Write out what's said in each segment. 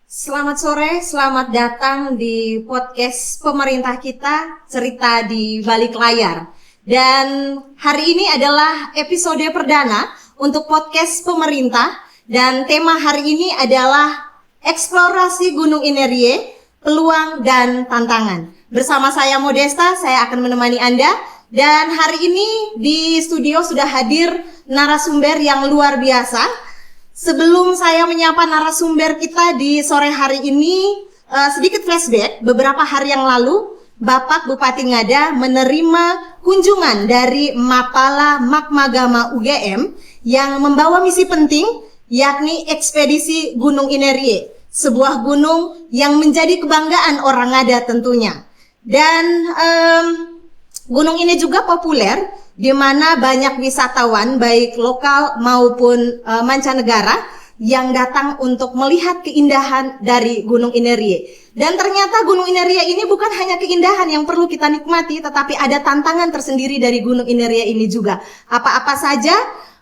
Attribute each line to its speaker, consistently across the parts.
Speaker 1: Selamat sore, selamat datang di podcast pemerintah kita, Cerita di Balik Layar. Dan hari ini adalah episode perdana untuk podcast pemerintah. Dan tema hari ini adalah eksplorasi Gunung Inerie, peluang dan tantangan. Bersama saya Modesta, saya akan menemani Anda. Dan hari ini di studio sudah hadir narasumber yang luar biasa. Sebelum saya menyapa narasumber kita di sore hari ini, sedikit flashback. Beberapa hari yang lalu, Bapak Bupati Ngada menerima kunjungan dari Mapala Magmagama UGM yang membawa misi penting, yakni ekspedisi Gunung Inerie, sebuah gunung yang menjadi kebanggaan orang Ngada tentunya. Dan gunung ini juga populer, di mana banyak wisatawan baik lokal maupun mancanegara yang datang untuk melihat keindahan dari Gunung Inerie. Dan ternyata Gunung Inerie ini bukan hanya keindahan yang perlu kita nikmati, tetapi ada tantangan tersendiri dari Gunung Inerie ini juga. Apa-apa saja?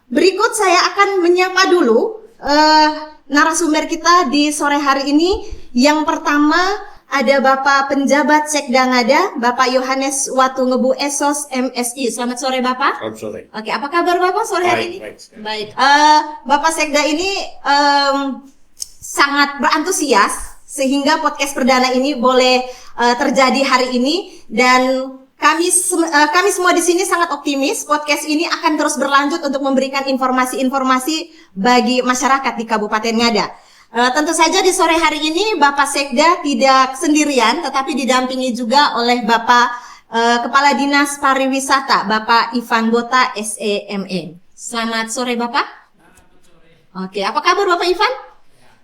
Speaker 1: Berikut saya akan menyapa dulu narasumber kita di sore hari ini. Yang pertama ada Bapak Penjabat Sekda Ngada, Bapak Yohanes Watungebu Esos MSI. Selamat sore Bapak.
Speaker 2: Selamat sore.
Speaker 1: Oke, apa kabar Bapak sore hari ini? Baik. Bapak Sekda ini sangat berantusias sehingga podcast perdana ini boleh terjadi hari ini, dan kami semua di sini sangat optimis podcast ini akan terus berlanjut untuk memberikan informasi-informasi bagi masyarakat di Kabupaten Ngada. Tentu saja di sore hari ini Bapak Sekda tidak sendirian, tetapi didampingi juga oleh Bapak Kepala Dinas Pariwisata, Bapak Ivan Bota SEME. Selamat sore Bapak. Oke, apa kabar Bapak Ivan?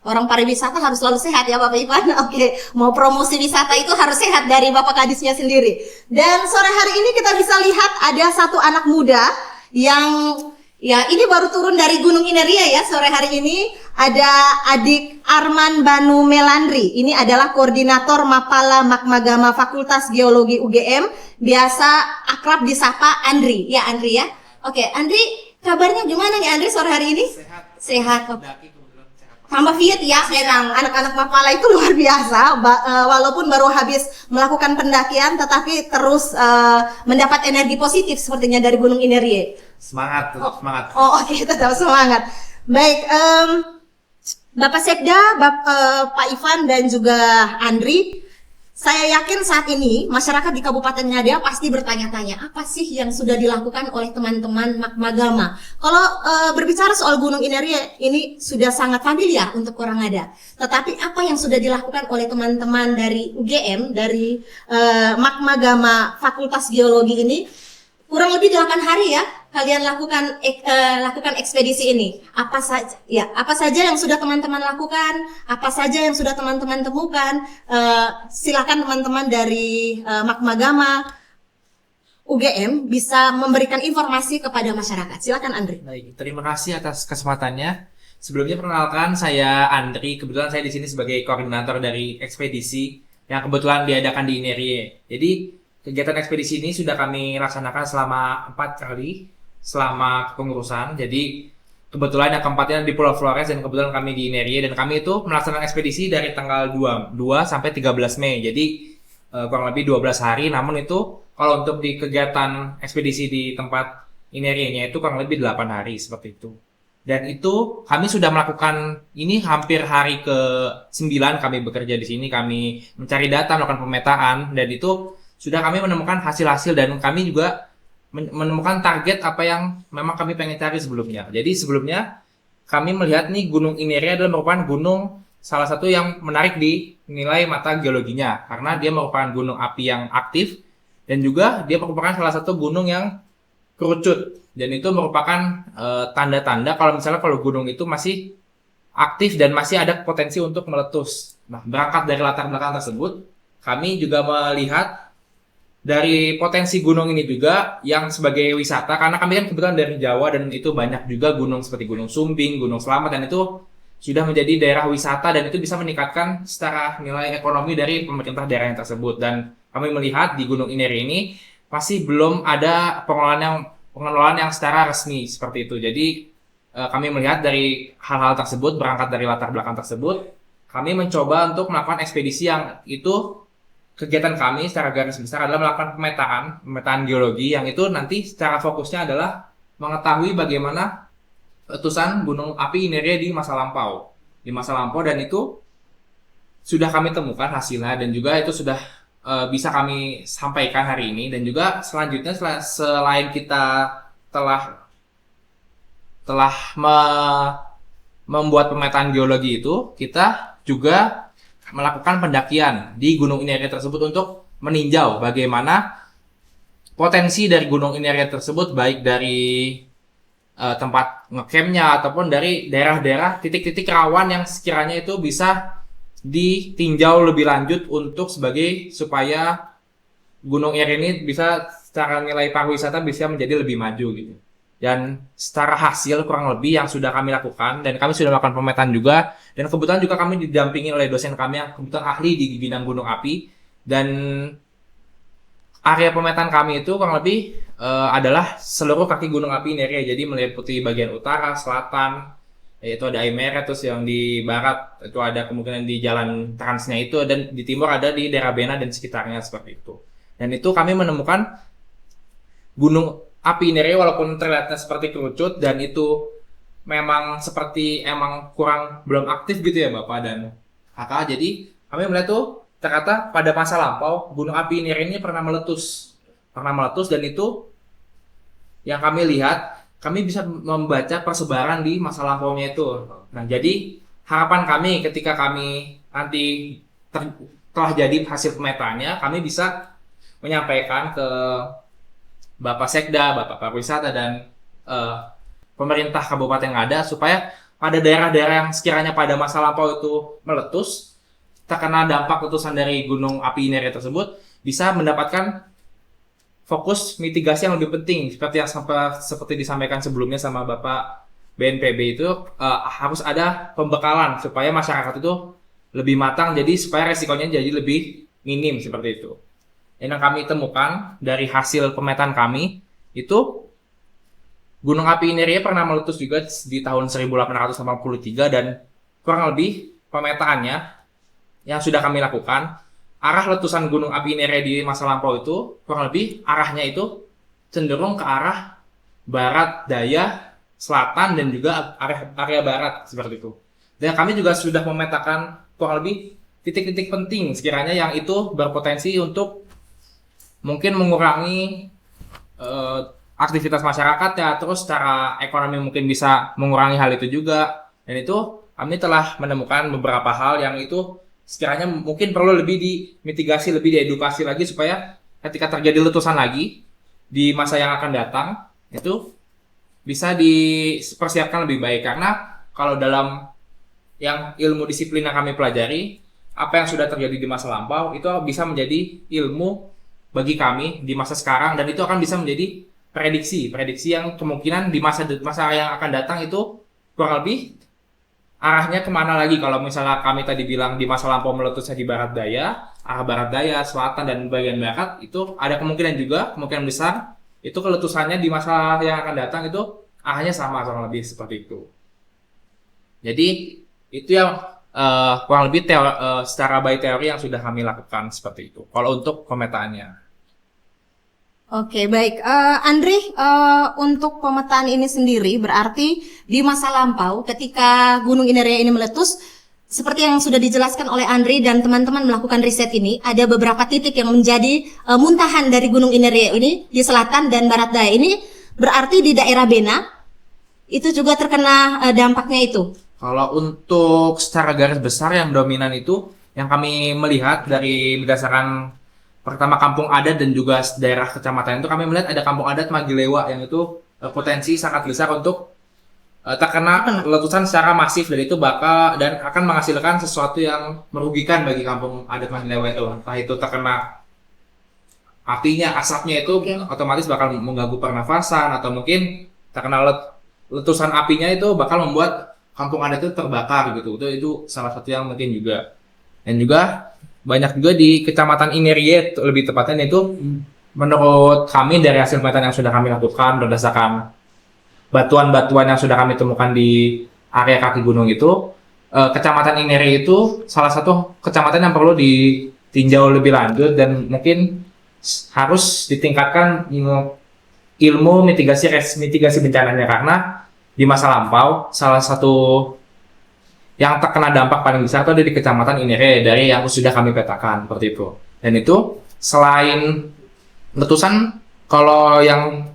Speaker 1: Orang pariwisata harus selalu sehat ya Bapak Ivan. Oke, mau promosi wisata itu harus sehat dari Bapak Kadisnya sendiri. Dan sore hari ini kita bisa lihat ada satu anak muda yang ini baru turun dari Gunung Inerie ya sore hari ini. Ada adik Arman Banu Melandri. Ini adalah koordinator Mapala Magmagama Fakultas Geologi UGM. Biasa akrab disapa Andri. Ya Andri ya. Oke, Andri, kabarnya gimana nih Andri sore hari ini? Sehat. Tambah fit ya, memang anak-anak Mapala itu luar biasa. Walaupun baru habis melakukan pendakian, tetapi terus mendapat energi positif sepertinya dari Gunung Inerie.
Speaker 2: Semangat, semangat.
Speaker 1: Oke, tetap semangat. Baik, Bapak Sekda, Pak Ivan dan juga Andri, saya yakin saat ini masyarakat di Kabupaten Ngada pasti bertanya-tanya apa sih yang sudah dilakukan oleh teman-teman Magmagama. Kalau berbicara soal Gunung Inerie ini sudah sangat familiar untuk orang Ngada. Tetapi apa yang sudah dilakukan oleh teman-teman dari UGM, dari Magmagama Fakultas Geologi ini, kurang lebih 8 hari ya kalian lakukan ekspedisi ini. Apa saja yang sudah teman-teman lakukan, apa saja yang sudah teman-teman temukan. Silakan teman-teman dari Magmagama UGM bisa memberikan informasi kepada masyarakat. Silakan Andri.
Speaker 3: Baik, terima kasih atas kesempatannya. Sebelumnya perkenalkan, saya Andri. Kebetulan saya di sini sebagai koordinator dari ekspedisi yang kebetulan diadakan di Inerie. Jadi kegiatan ekspedisi ini sudah kami laksanakan selama 4 kali selama kepengurusan. Jadi kebetulan yang keempatnya di Pulau Flores dan kebetulan kami di Inerie, dan kami itu melaksanakan ekspedisi dari tanggal 2 sampai 13 Mei. Jadi kurang lebih 12 hari. Namun itu kalau untuk di kegiatan ekspedisi di tempat Inerie-nya itu kurang lebih 8 hari seperti itu. Dan itu kami sudah melakukan ini hampir hari ke-9 kami bekerja di sini. Kami mencari data, melakukan pemetaan, dan itu sudah kami menemukan hasil-hasil, dan kami juga menemukan target apa yang memang kami pengen cari sebelumnya. Jadi sebelumnya kami melihat nih Gunung Inerie adalah merupakan gunung salah satu yang menarik di nilai mata geologinya, karena dia merupakan gunung api yang aktif, dan juga dia merupakan salah satu gunung yang kerucut, dan itu merupakan tanda-tanda kalau gunung itu masih aktif dan masih ada potensi untuk meletus. Nah, berangkat dari latar belakang tersebut, kami juga melihat dari potensi gunung ini juga yang sebagai wisata, karena kami kan kebetulan dari Jawa dan itu banyak juga gunung seperti Gunung Sumbing, Gunung Selamat, dan itu sudah menjadi daerah wisata dan itu bisa meningkatkan secara nilai ekonomi dari pemerintah daerah yang tersebut. Dan kami melihat di Gunung Inerie ini masih belum ada pengelolaan yang secara resmi seperti itu. Jadi kami melihat dari hal-hal tersebut, berangkat dari latar belakang tersebut, kami mencoba untuk melakukan ekspedisi yang itu kegiatan kami secara garis besar adalah melakukan pemetaan geologi yang itu nanti secara fokusnya adalah mengetahui bagaimana letusan gunung api Ineria di masa lampau. Dan itu sudah kami temukan hasilnya dan juga itu sudah bisa kami sampaikan hari ini. Dan juga selanjutnya selain kita telah membuat pemetaan geologi itu, kita juga melakukan pendakian di Gunung Ineria tersebut untuk meninjau bagaimana potensi dari Gunung Ineria tersebut, baik dari tempat ngecampnya ataupun dari daerah-daerah titik-titik rawan yang sekiranya itu bisa ditinjau lebih lanjut untuk supaya Gunung Ineria ini bisa secara nilai pariwisata bisa menjadi lebih maju gitu. Dan secara hasil kurang lebih yang sudah kami lakukan, dan kami sudah melakukan pemetaan juga, dan kebetulan juga kami didampingi oleh dosen kami yang kebetulan ahli di bidang gunung api. Dan area pemetaan kami itu kurang lebih adalah seluruh kaki gunung api Ineria, jadi meliputi bagian utara, selatan, yaitu ada Aimere, terus yang di barat itu ada kemungkinan di jalan transnya itu, dan di timur ada di daerah Bena dan sekitarnya seperti itu. Dan itu kami menemukan gunung api Ineria walaupun terlihatnya seperti kerucut dan itu memang kurang belum aktif gitu ya Bapak dan Kakak. Jadi kami melihat tuh ternyata pada masa lampau gunung api Ineria ini pernah meletus dan itu yang kami lihat, kami bisa membaca persebaran di masa lampaunya itu. Nah, jadi harapan kami ketika kami nanti telah jadi hasil pemetaannya, kami bisa menyampaikan ke Bapak Sekda, Bapak Pariwisata, dan pemerintah kabupaten yang ada supaya pada daerah-daerah yang sekiranya pada masa lampau itu meletus, terkena dampak letusan dari gunung api Ineria tersebut, bisa mendapatkan fokus mitigasi yang lebih penting seperti disampaikan sebelumnya sama Bapak BNPB itu harus ada pembekalan supaya masyarakat itu lebih matang, jadi supaya resikonya jadi lebih minim seperti itu. Yang kami temukan dari hasil pemetaan kami itu gunung api Ineria pernah meletus juga di tahun 1883 dan kurang lebih pemetaannya yang sudah kami lakukan, arah letusan gunung api Ineria di masa lampau itu kurang lebih arahnya itu cenderung ke arah barat daya, selatan, dan juga area barat seperti itu. Dan kami juga sudah memetakan kurang lebih titik-titik penting sekiranya yang itu berpotensi untuk mungkin mengurangi aktivitas masyarakat ya, terus secara ekonomi mungkin bisa mengurangi hal itu juga. Dan itu kami telah menemukan beberapa hal yang itu sekiranya mungkin perlu lebih dimitigasi, lebih diedukasi lagi supaya ketika terjadi letusan lagi di masa yang akan datang itu bisa dipersiapkan lebih baik. Karena kalau dalam yang ilmu disiplin yang kami pelajari, apa yang sudah terjadi di masa lampau itu bisa menjadi ilmu bagi kami di masa sekarang, dan itu akan bisa menjadi prediksi yang kemungkinan di masa yang akan datang itu kurang lebih arahnya kemana lagi. Kalau misalnya kami tadi bilang di masa lampau meletusnya di barat daya, arah barat daya, selatan, dan bagian barat, itu ada kemungkinan besar itu keletusannya di masa yang akan datang itu arahnya sama kurang lebih seperti itu. Jadi itu yang kurang lebih secara by teori yang sudah kami lakukan seperti itu. Kalau untuk pemetaannya.
Speaker 1: Oke, baik. Andri, untuk pemetaan ini sendiri berarti di masa lampau ketika Gunung Ineria ini meletus, seperti yang sudah dijelaskan oleh Andri dan teman-teman melakukan riset ini, ada beberapa titik yang menjadi muntahan dari Gunung Ineria ini di selatan dan barat daya ini, berarti di daerah Bena itu juga terkena dampaknya itu.
Speaker 3: Kalau untuk secara garis besar yang dominan itu yang kami melihat dari berdasarkan pertama kampung adat dan juga daerah kecamatan itu, kami melihat ada kampung adat Magilewa yang itu potensi sangat besar untuk terkena letusan secara masif, dan itu dan akan menghasilkan sesuatu yang merugikan bagi kampung adat Magilewa itu. Entah itu terkena apinya, asapnya itu otomatis bakal mengganggu pernafasan, atau mungkin terkena letusan apinya itu bakal membuat kampung adat itu terbakar gitu. Itu salah satu yang mungkin juga. Dan juga banyak juga di Kecamatan Ineria lebih tepatnya, itu menurut kami dari hasil pemetaan yang sudah kami lakukan berdasarkan batuan-batuan yang sudah kami temukan di area kaki gunung itu Kecamatan Inere itu salah satu kecamatan yang perlu ditinjau lebih lanjut dan mungkin harus ditingkatkan ilmu mitigasi bencananya, karena di masa lampau salah satu yang terkena dampak paling besar itu ada di Kecamatan Inere dari yang sudah kami petakan seperti itu. Dan itu selain letusan, kalau yang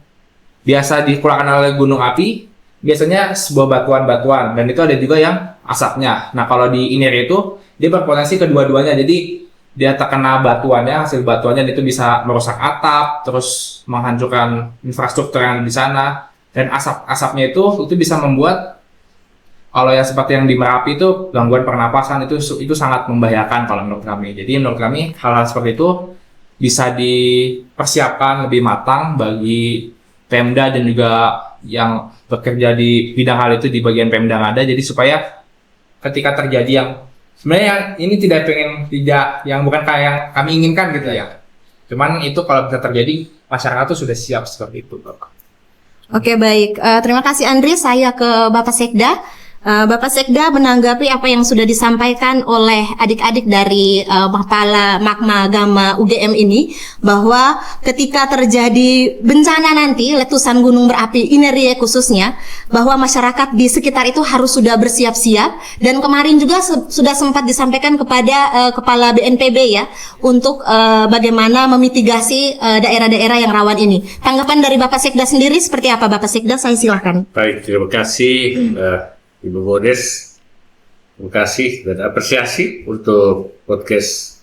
Speaker 3: biasa dikeluarkan oleh gunung api, biasanya sebuah batuan-batuan, dan itu ada juga yang asapnya. Nah, kalau di Inere itu dia berpotensi kedua-duanya, jadi dia terkena batuannya, hasil batuannya itu bisa merusak atap, terus menghancurkan infrastruktur yang di sana, dan asapnya itu bisa membuat, kalau yang seperti yang di Merapi itu gangguan pernapasan, itu sangat membahayakan kalau menurut kami. Jadi menurut kami hal-hal seperti itu bisa dipersiapkan lebih matang bagi Pemda dan juga yang bekerja di bidang hal itu di bagian Pemda yang ada, jadi supaya ketika terjadi yang sebenarnya yang ini yang bukan kayak yang kami inginkan gitu ya. Cuman itu kalau bisa terjadi, masyarakat itu sudah siap seperti itu.
Speaker 1: Oke, baik. Terima kasih Andri. Saya ke Bapak Sekda. Bapak Sekda menanggapi apa yang sudah disampaikan oleh adik-adik dari Mapala Magma Gama UGM ini, bahwa ketika terjadi bencana nanti, letusan gunung berapi Inerie khususnya, bahwa masyarakat di sekitar itu harus sudah bersiap-siap, dan kemarin juga sudah sempat disampaikan kepada Kepala BNPB ya, untuk bagaimana memitigasi daerah-daerah yang rawan ini. Tanggapan dari Bapak Sekda sendiri seperti apa, Bapak Sekda? Saya silakan.
Speaker 2: Baik, terima kasih Ibu Bodes, terima kasih dan apresiasi untuk podcast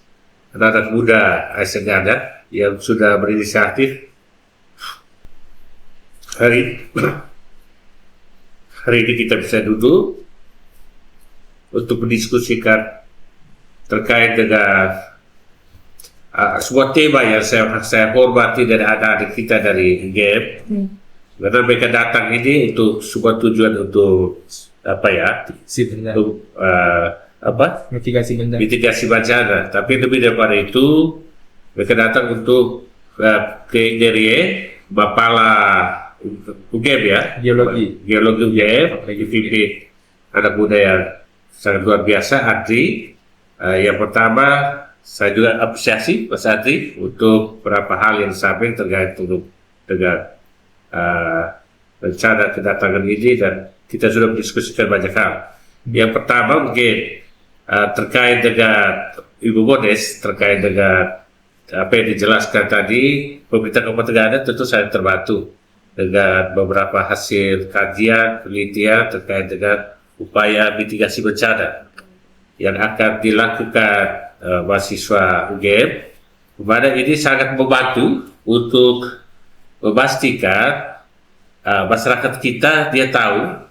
Speaker 2: anak-anak muda ASN Ngada yang sudah berinisiatif hari ini kita bisa duduk untuk mendiskusikan terkait dengan sebuah tema yang saya hormati dari anak-anak kita dari GEM, karena mereka datang ini untuk sebuah tujuan untuk mitigasi bencana. Tapi lebih daripada itu, mereka datang untuk ke Inere, Mapala UGM ya, geologi UGM, dipimpin anak muda yang sangat luar biasa, Andri. Yang pertama, saya juga apresiasi Mas Andri untuk beberapa hal yang disampaikan terkait dengan rencana kedatangan ini, dan kita sudah mendiskusikan banyak hal. Yang pertama mungkin terkait dengan Ibu Bodes, terkait dengan apa yang dijelaskan tadi, pemerintah Kabupaten Ngada tentu saya terbantu dengan beberapa hasil kajian, penelitian terkait dengan upaya mitigasi bencana yang akan dilakukan mahasiswa UGM, dimana ini sangat membantu untuk memastikan masyarakat kita dia tahu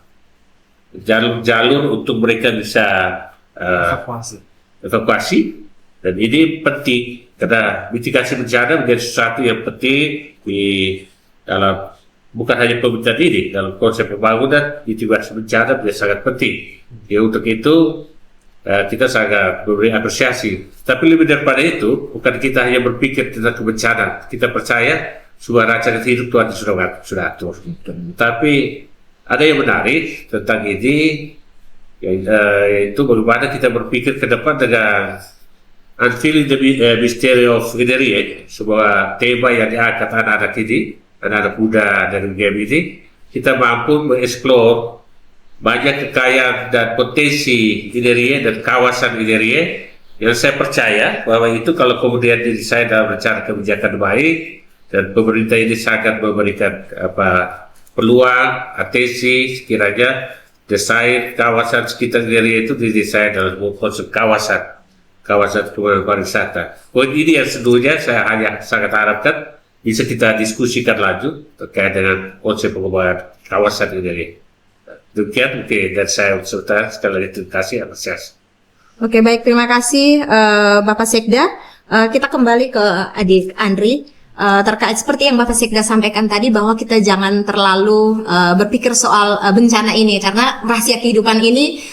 Speaker 2: jalur-jalur untuk mereka bisa evakuasi, dan ini penting karena mitigasi bencana menjadi sesuatu yang penting di dalam bukan hanya pemerintahan ini, dalam konsep pembangunan mitigasi bencana menjadi sangat penting. Ya, untuk itu kita sangat memberi apresiasi. Tapi lebih daripada itu, bukan kita hanya berpikir tentang kebencanaan, kita percaya sebuah rancangan hidup Tuhan sudah atur. Tapi ada yang menarik tentang ini, yaitu bagaimana kita berpikir ke depan dengan Unveiling the Mystery of Inere, sebuah tema yang diangkat anak-anak ini, anak-anak muda dari UGM ini. Kita mampu mengeksplor banyak kekayaan dan potensi Inere dan kawasan Inere, yang saya percaya bahwa itu kalau kemudian didesain dalam rencana kebijakan baik, dan pemerintah ini sangat memberikan peluang, atensi, sekiranya desain kawasan sekitar Inere itu didesain dalam konsep kawasan pariwisata. Poin ini yang sebetulnya saya hanya sangat harapkan bisa kita diskusikan lanjut terkait dengan konsep pengembangan kawasan Inere. Demikian mungkin dan saya serta sekali lagi terima kasih atas.
Speaker 1: Oke, baik, terima kasih Bapak Sekda. Kita kembali ke adik Andri. terkait seperti yang Bapak Sekda sampaikan tadi bahwa kita jangan terlalu berpikir soal bencana ini karena rahasia kehidupan ini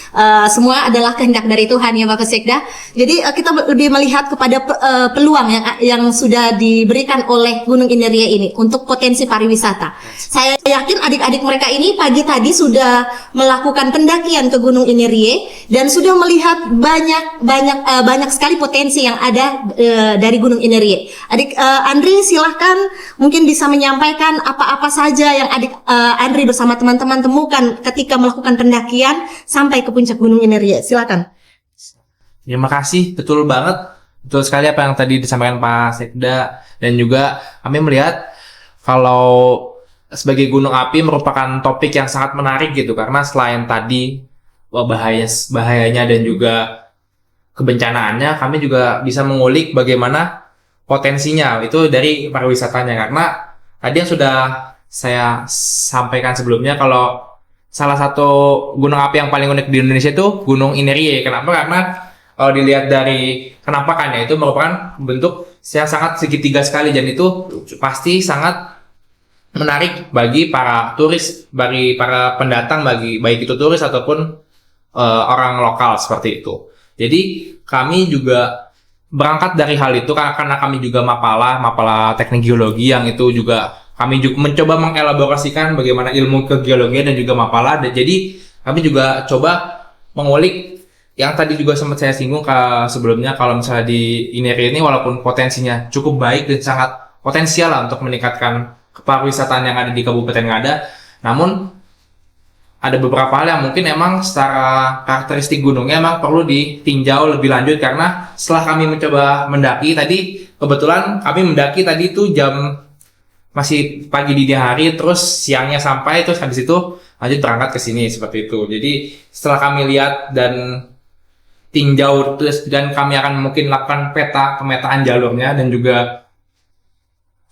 Speaker 1: semua adalah kehendak dari Tuhan ya Bapak Sekda. Jadi kita lebih melihat kepada peluang yang sudah diberikan oleh Gunung Inerie ini untuk potensi pariwisata. Saya yakin adik-adik mereka ini pagi tadi sudah melakukan pendakian ke Gunung Inerie dan sudah melihat banyak sekali potensi yang ada dari Gunung Inerie. Adik Andri silahkan mungkin bisa menyampaikan apa-apa saja yang adik Andri bersama teman-teman temukan ketika melakukan pendakian sampai ke puncak Gunung Inerie. Silakan.
Speaker 3: Terima kasih, betul banget. Betul sekali apa yang tadi disampaikan Pak Sekda. Dan juga kami melihat kalau sebagai gunung api merupakan topik yang sangat menarik gitu. Karena selain tadi bahayanya dan juga kebencanaannya, kami juga bisa mengulik bagaimana potensinya itu dari pariwisatanya. Karena tadi yang sudah saya sampaikan sebelumnya kalau salah satu gunung api yang paling unik di Indonesia itu Gunung Inerie. Kenapa? Karena kalau dilihat dari kenampakannya itu merupakan bentuk yang sangat segitiga sekali dan itu pasti sangat menarik bagi para turis, bagi para pendatang, baik itu turis ataupun orang lokal seperti itu. Jadi kami juga berangkat dari hal itu karena kami juga Mapala teknik geologi yang itu juga kami juga mencoba mengelaborasikan bagaimana ilmu kegeologian dan juga Mapala. Dan jadi kami juga coba mengulik yang tadi juga sempat saya singgung sebelumnya kalau misalnya di Inerie ini walaupun potensinya cukup baik dan sangat potensial lah untuk meningkatkan kepariwisataan yang ada di Kabupaten Ngada, namun ada beberapa hal yang mungkin emang secara karakteristik gunungnya emang perlu ditinjau lebih lanjut karena setelah kami mencoba mendaki tadi, kebetulan kami mendaki tadi itu jam masih pagi dini hari, terus siangnya sampai, terus habis itu lanjut berangkat ke sini seperti itu. Jadi setelah kami lihat dan tinjau terus dan kami akan mungkin lakukan pemetaan jalurnya dan juga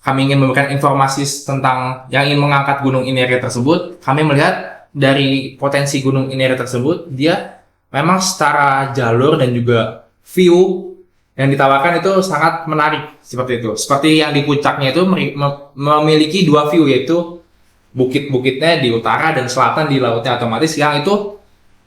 Speaker 3: kami ingin memberikan informasi tentang yang ingin mengangkat Gunung Inerie tersebut, kami melihat dari potensi Gunung Inerie tersebut, dia memang secara jalur dan juga view yang ditawarkan itu sangat menarik seperti itu. Seperti yang di puncaknya itu memiliki dua view, yaitu bukit-bukitnya di utara dan selatan di lautnya otomatis. Yang itu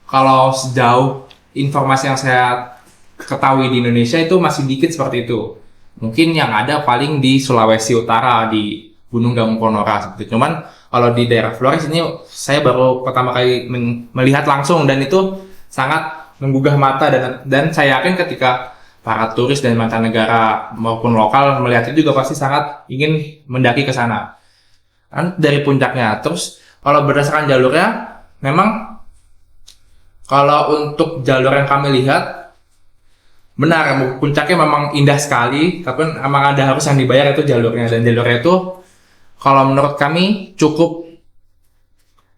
Speaker 3: kalau sejauh informasi yang saya ketahui di Indonesia itu masih dikit seperti itu. Mungkin yang ada paling di Sulawesi Utara di Gunung Gamung Ponora seperti itu. Cuman kalau di daerah Flores ini saya baru pertama kali melihat langsung dan itu sangat menggugah mata dan saya yakin ketika para turis dan mancanegara maupun lokal melihat itu juga pasti sangat ingin mendaki ke sana. Kan dari puncaknya. Terus kalau berdasarkan jalurnya memang kalau untuk jalur yang kami lihat benar puncaknya memang indah sekali, tapi memang ada harus yang dibayar itu jalurnya dan jalurnya itu kalau menurut kami cukup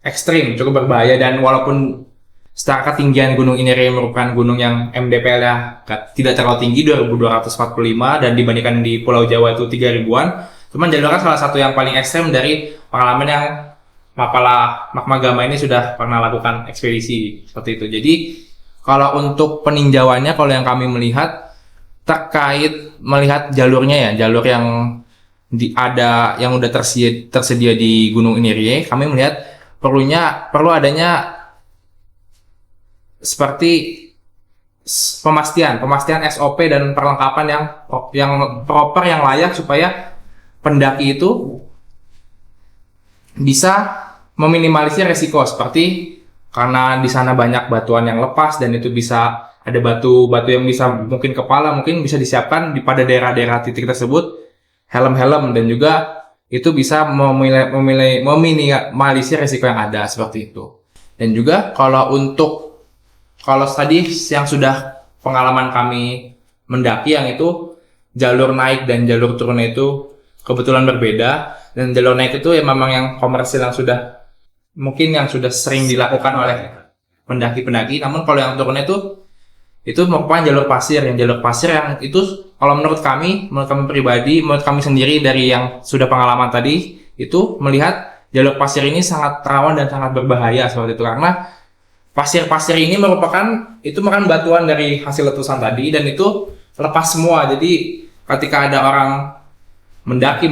Speaker 3: ekstrim, cukup berbahaya dan walaupun secara ketinggian Gunung Inerie merupakan gunung yang MDPL-nya tidak terlalu tinggi 2245 dan dibandingkan di Pulau Jawa itu 3000-an, cuman jalurnya salah satu yang paling ekstrim dari pengalaman yang Mapala Magma Gama ini sudah pernah lakukan ekspedisi seperti itu. Jadi kalau untuk peninjauannya kalau yang kami melihat terkait melihat jalurnya ya, jalur yang yang udah tersedia di Gunung Inerie, kami melihat perlu adanya seperti pemastian SOP dan perlengkapan yang proper, yang layak supaya pendaki itu bisa meminimalisir resiko seperti karena di sana banyak batuan yang lepas dan itu bisa ada batu yang bisa mungkin kepala mungkin bisa disiapkan pada daerah-daerah titik tersebut. Helm-helm dan juga itu bisa meminimalisir risiko yang ada seperti itu. Dan juga kalau tadi yang sudah pengalaman kami mendaki yang itu jalur naik dan jalur turun itu kebetulan berbeda dan jalur naik itu ya memang yang komersil yang sudah sering dilakukan oleh pendaki-pendaki. Namun kalau yang turun itu merupakan jalur pasir yang itu kalau menurut kami pribadi, menurut kami sendiri dari yang sudah pengalaman tadi itu melihat jalur pasir ini sangat rawan dan sangat berbahaya seperti itu karena pasir-pasir ini merupakan batuan dari hasil letusan tadi dan itu lepas semua. Jadi ketika ada orang mendaki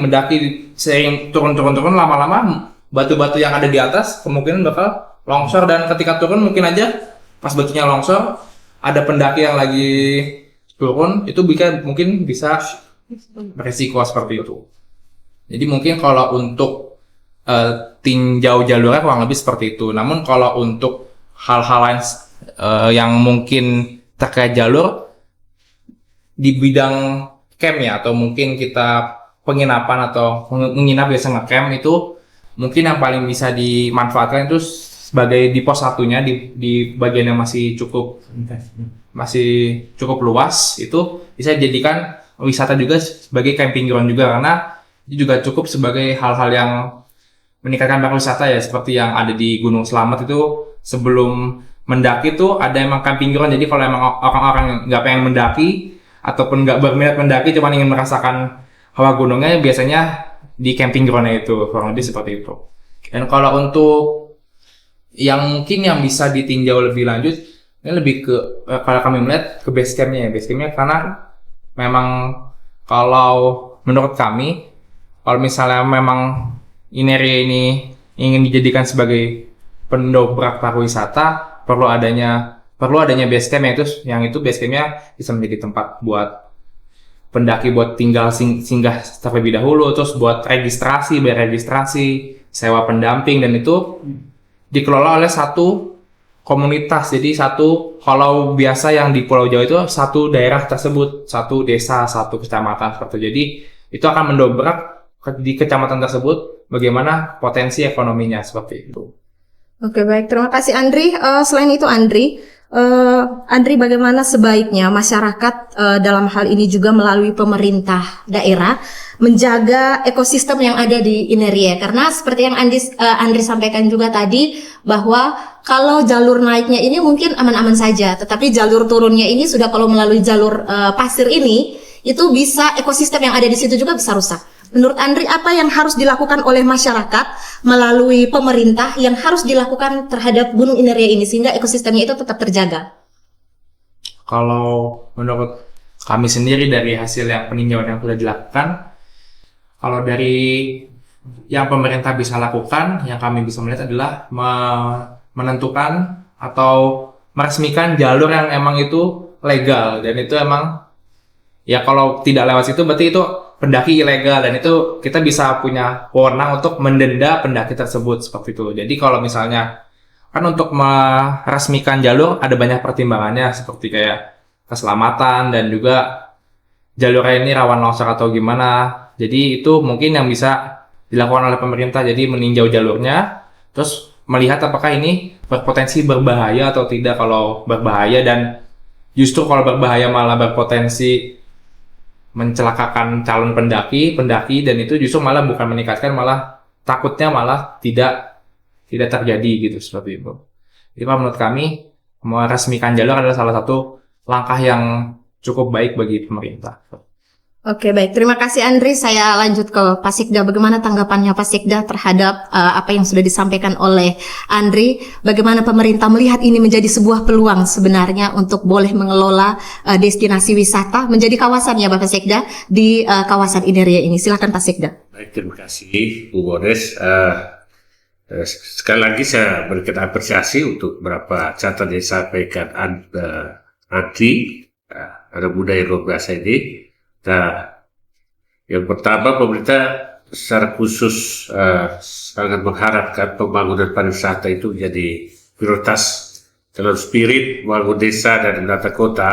Speaker 3: sering turun lama-lama batu-batu yang ada di atas kemungkinan bakal longsor, dan ketika turun mungkin aja pas batunya longsor ada pendaki yang lagi turun, itu mungkin bisa beresiko seperti itu. Jadi mungkin kalau untuk tinjau jalurnya kurang lebih seperti itu. Namun kalau untuk hal-hal lain yang mungkin terkait jalur di bidang camp ya, atau mungkin kita penginapan atau menginap biasa nge-camp, itu mungkin yang paling bisa dimanfaatkan itu sebagai di pos satunya di bagian yang masih cukup luas, itu bisa dijadikan wisata juga sebagai camping ground juga, karena itu juga cukup sebagai hal-hal yang meningkatkan pariwisata ya, seperti yang ada di Gunung Slamet itu sebelum mendaki tuh ada emang camping ground. Jadi kalau emang orang-orang nggak pengen mendaki ataupun nggak berminat mendaki cuma ingin merasakan hawa gunungnya, biasanya di camping groundnya itu kurang lebih seperti itu. Dan kalau untuk yang mungkin yang bisa ditinjau lebih lanjut, ini lebih ke kalau kami melihat ke base campnya karena memang kalau menurut kami, kalau misalnya memang area ini ingin dijadikan sebagai pendobrak pariwisata, perlu adanya base camp, yang itu base campnya bisa menjadi tempat buat pendaki buat tinggal singgah terlebih dahulu, terus buat bayar registrasi, sewa pendamping, dan itu dikelola oleh satu komunitas. Jadi kalau biasa yang di Pulau Jawa itu satu daerah tersebut, satu desa, satu kecamatan seperti itu. Jadi itu akan mendobrak di kecamatan tersebut bagaimana potensi ekonominya seperti itu.
Speaker 1: Oke, baik, terima kasih Andri. Selain itu Andri, bagaimana sebaiknya masyarakat dalam hal ini juga melalui pemerintah daerah menjaga ekosistem yang ada di Inerie? Karena seperti yang Andri sampaikan juga tadi, bahwa kalau jalur naiknya ini mungkin aman-aman saja, tetapi jalur turunnya ini sudah, kalau melalui jalur pasir ini, itu bisa ekosistem yang ada di situ juga bisa rusak. Menurut Andri, apa yang harus dilakukan oleh masyarakat melalui pemerintah yang harus dilakukan terhadap Gunung Inerie ini sehingga ekosistemnya itu tetap terjaga?
Speaker 3: Kalau menurut kami sendiri dari hasil yang peninjauan yang sudah dilakukan, kalau dari yang pemerintah bisa lakukan, yang kami bisa melihat adalah menentukan atau meresmikan jalur yang emang itu legal, dan itu emang ya kalau tidak lewat situ berarti itu pendaki ilegal, dan itu kita bisa punya wewenang untuk mendenda pendaki tersebut seperti itu. Jadi kalau misalnya kan untuk meresmikan jalur ada banyak pertimbangannya, seperti kayak keselamatan dan juga jalurnya ini rawan longsor atau gimana. Jadi itu mungkin yang bisa dilakukan oleh pemerintah, jadi meninjau jalurnya, terus melihat apakah ini berpotensi berbahaya atau tidak. Kalau berbahaya, dan justru kalau berbahaya malah berpotensi mencelakakan calon pendaki, dan itu justru malah bukan meningkatkan, malah takutnya malah tidak terjadi gitu, seperti itu. Jadi menurut kami, meresmikan jalur adalah salah satu langkah yang cukup baik bagi pemerintah.
Speaker 1: Oke, baik. Terima kasih Andri. Saya lanjut ke Pak Sikda. Bagaimana tanggapannya Pak Sikda terhadap apa yang sudah disampaikan oleh Andri? Bagaimana pemerintah melihat ini menjadi sebuah peluang sebenarnya untuk boleh mengelola destinasi wisata menjadi kawasan ya Bapak Sikda di kawasan Inerie ini. Silakan Pak Sikda.
Speaker 2: Baik, terima kasih Bu Bodes. Sekali lagi saya berikan apresiasi untuk beberapa catatan yang disampaikan Andri, anak muda yang luar biasa ini. Nah, yang pertama, pemerintah secara khusus sangat mengharapkan pembangunan pariwisata itu menjadi prioritas dalam spirit membangun desa dan menata kota.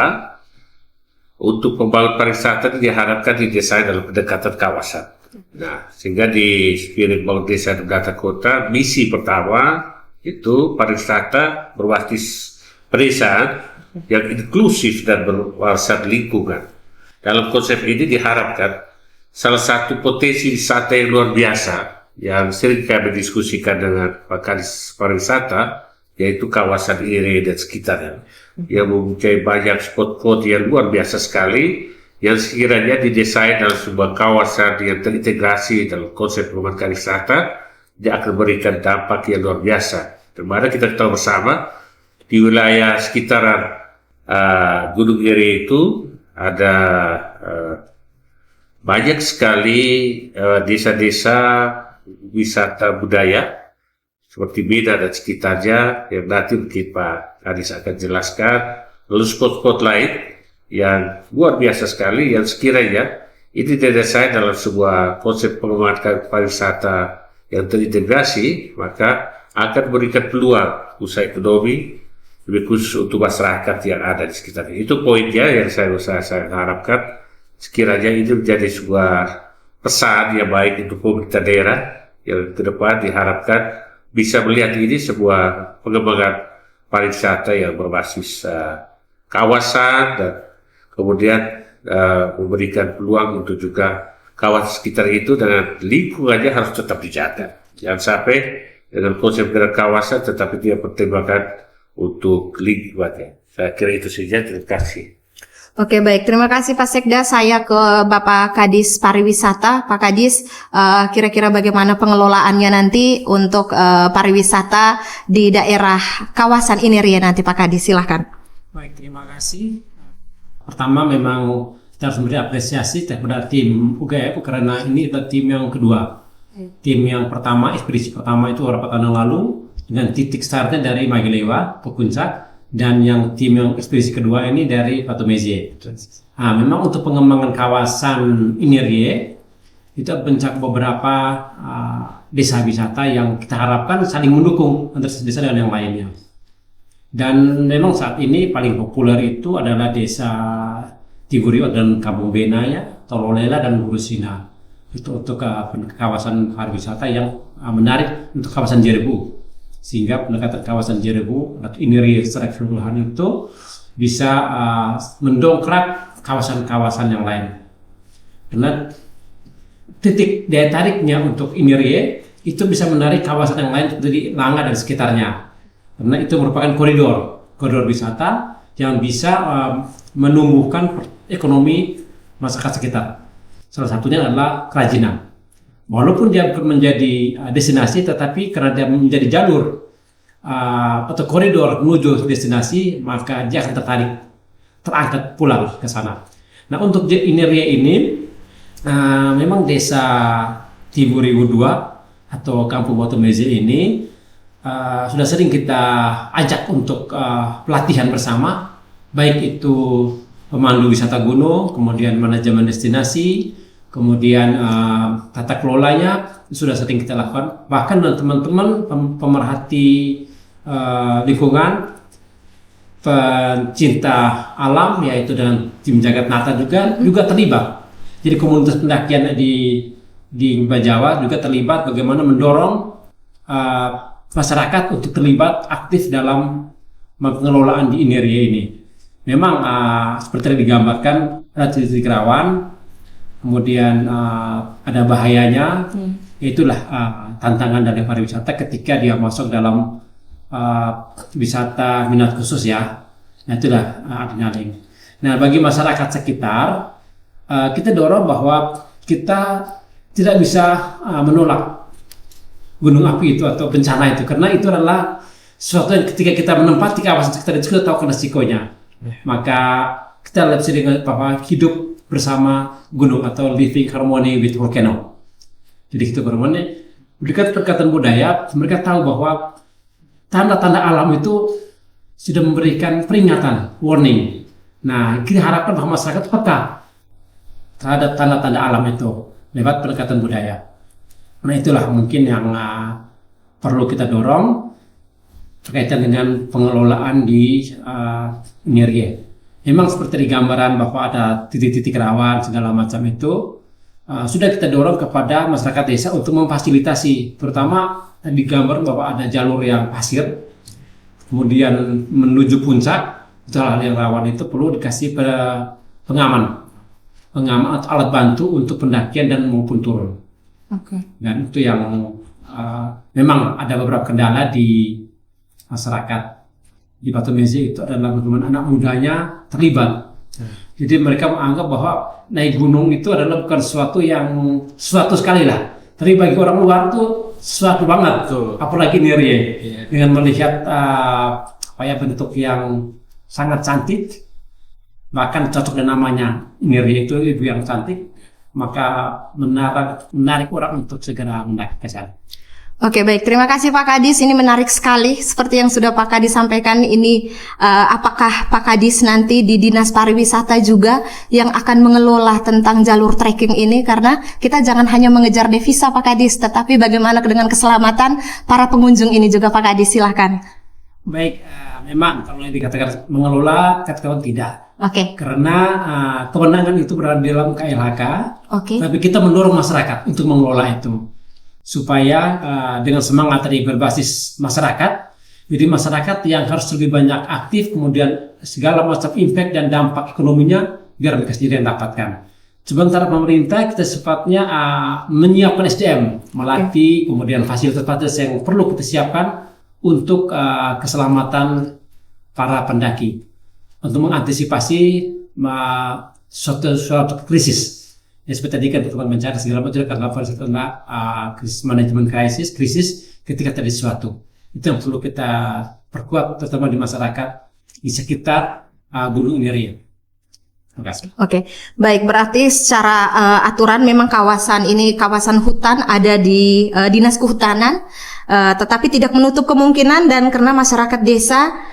Speaker 2: Untuk pembangunan pariwisata diharapkan didesain dalam pendekatan kawasan. Nah, sehingga di spirit membangun desa dan menata kota, misi pertama itu pariwisata berbasis pedesaan yang inklusif dan berwawasan lingkungan. Dalam konsep ini diharapkan salah satu potensi wisata yang luar biasa yang sering kami diskusikan dengan pakar pariwisata, yaitu kawasan Inerie dan sekitarnya, yang mempunyai banyak spot-spot yang luar biasa sekali, yang sekiranya didesain dalam sebuah kawasan yang terintegrasi dalam konsep pemanfaatan wisata, dia akan memberikan dampak yang luar biasa. Termasuk kita tahu bersama di wilayah sekitaran Gunung Inerie itu ada banyak sekali desa-desa wisata budaya seperti Medan dan sekitarnya yang nanti mungkin Pak Kadis akan jelaskan. Lalu spot-spot lain yang luar biasa sekali yang sekiranya ini didesain dalam sebuah konsep pengembangan pariwisata yang terintegrasi, maka akan memberikan peluang usaha ekonomi lebih khusus untuk masyarakat yang ada di sekitarnya. Itu poinnya yang saya harapkan sekiranya ini menjadi sebuah pesan yang baik untuk pemerintah daerah yang ke depan diharapkan bisa melihat ini sebuah pengembangan pariwisata yang berbasis kawasan dan kemudian memberikan peluang untuk juga kawasan sekitar itu dengan lingkungannya harus tetap dijaga. Jangan sampai dengan konsep kawasan tetapi dia pertimbangkan untuk lingkungannya. Saya kira itu saja. Terima kasih.
Speaker 1: Oke, baik. Terima kasih Pak Sekda. Saya ke Bapak Kadis Pariwisata. Pak Kadis, kira-kira bagaimana pengelolaannya nanti untuk pariwisata di daerah kawasan Inerie nanti, Pak Kadis? Silahkan.
Speaker 4: Baik, terima kasih. Pertama, memang kita harus memberi apresiasi kepada tim UGF karena ini adalah tim yang kedua. Tim yang pertama, ekspedisi pertama itu beberapa tahun yang lalu dengan titik startnya dari Magelewa ke Puncak. Dan yang tim yang ekspedisi kedua ini dari Batu Mezie. Memang untuk pengembangan kawasan Inerie itu mencakup beberapa desa wisata yang kita harapkan saling mendukung antara desa dengan yang lainnya. Dan memang saat ini paling populer itu adalah desa Tiguriwa dan Kampung Bena ya, Tololela dan Burusina. Itu untuk kawasan pariwisata yang menarik untuk kawasan Jerebu. Sehingga pendekatan kawasan Jerebu atau Inerie secara keseluruhan itu bisa mendongkrak kawasan-kawasan yang lain. Karena titik daya tariknya untuk Inerie itu bisa menarik kawasan yang lain seperti Langa dan sekitarnya. Karena itu merupakan koridor wisata yang bisa menumbuhkan ekonomi masyarakat sekitar. Salah satunya adalah kerajinan. Walaupun dia menjadi destinasi, tetapi karena dia menjadi jalur atau koridor menuju destinasi, maka dia akan terangkat pulang ke sana. Nah, untuk Inerie ini, memang desa Tiguriwa 2 atau Kampung Batu Mezie ini sudah sering kita ajak untuk pelatihan bersama, baik itu pemandu wisata gunung, kemudian manajemen destinasi, kemudian tata kelolanya sudah sering kita lakukan. Bahkan teman-teman pemerhati lingkungan, pencinta alam, yaitu dengan tim Jagat Nata juga terlibat. Jadi komunitas pendakian di Bajawa juga terlibat bagaimana mendorong masyarakat untuk terlibat aktif dalam pengelolaan di Inerie ini. Memang seperti yang digambarkan ada titik rawan, kemudian ada bahayanya. Itulah tantangan dari pariwisata ketika dia masuk dalam wisata minat khusus ya. Nah, itulah adrenalin. Nah, bagi masyarakat sekitar kita dorong bahwa kita tidak bisa menolak gunung api itu atau bencana itu, karena itu adalah sesuatu yang ketika kita menempati kawasan sekitar itu kita tahu resikonya. Maka kita lihat dengan bahwa hidup bersama gunung atau living harmony with volcano. Jadi itu harmoni. Berkat pendekatan budaya, mereka tahu bahwa tanda-tanda alam itu sudah memberikan peringatan, warning. Nah, kita harapkan bahwa masyarakat peka terhadap tanda-tanda alam itu lewat pendekatan budaya. Nah, itulah mungkin yang perlu kita dorong berkaitan dengan pengelolaan di Inerie. Memang seperti di gambaran bahwa ada titik-titik rawan segala macam itu sudah kita dorong kepada masyarakat desa untuk memfasilitasi, terutama di gambar bahwa ada jalur yang pasir, kemudian menuju puncak, itu hal yang rawan itu perlu dikasih pengaman atau alat bantu untuk pendakian dan maupun turun. Dan itu yang memang ada beberapa kendala di masyarakat di Batu Mezie itu adalah bagaimana anak mudanya terlibat. Jadi mereka menganggap bahwa naik gunung itu adalah bukan suatu sekali lah. Tapi bagi orang luar itu suatu banget, apalagi Inerie dengan melihat bentuk yang sangat cantik, bahkan cocok dengan namanya Inerie itu ibu yang cantik. maka menarik orang untuk segera mendaki ke sana.
Speaker 1: Oke, baik. Terima kasih Pak Kadis. Ini menarik sekali. Seperti yang sudah Pak Kadis sampaikan, ini apakah Pak Kadis nanti di Dinas Pariwisata juga yang akan mengelola tentang jalur trekking ini? Karena kita jangan hanya mengejar devisa Pak Kadis, tetapi bagaimana dengan keselamatan para pengunjung ini juga Pak Kadis. Silahkan.
Speaker 4: Baik, memang kalau yang dikatakan mengelola, katakan tidak.
Speaker 1: Oke.
Speaker 4: Karena kewenangan itu berada di dalam KLHK,
Speaker 1: Oke.
Speaker 4: tapi kita mendorong masyarakat untuk mengelola itu. Supaya dengan semangat tadi berbasis masyarakat, jadi masyarakat yang harus lebih banyak aktif, kemudian segala macam impact dan dampak ekonominya biar mereka sendiri yang dapatkan. Sementara pemerintah kita sepatutnya menyiapkan SDM, melatih, kemudian fasilitas-fasilitas yang perlu kita siapkan untuk keselamatan para pendaki, untuk mengantisipasi suatu krisis. Ya, seperti tadi kan teman bencana segala macam karena krisis manajemen krisis ketika terjadi sesuatu, itu yang perlu kita perkuat terutama di masyarakat di sekitar Gunung Ineria. Terima kasih.
Speaker 1: Oke, baik, berarti secara aturan memang kawasan ini kawasan hutan ada di Dinas Kehutanan, tetapi tidak menutup kemungkinan dan karena masyarakat desa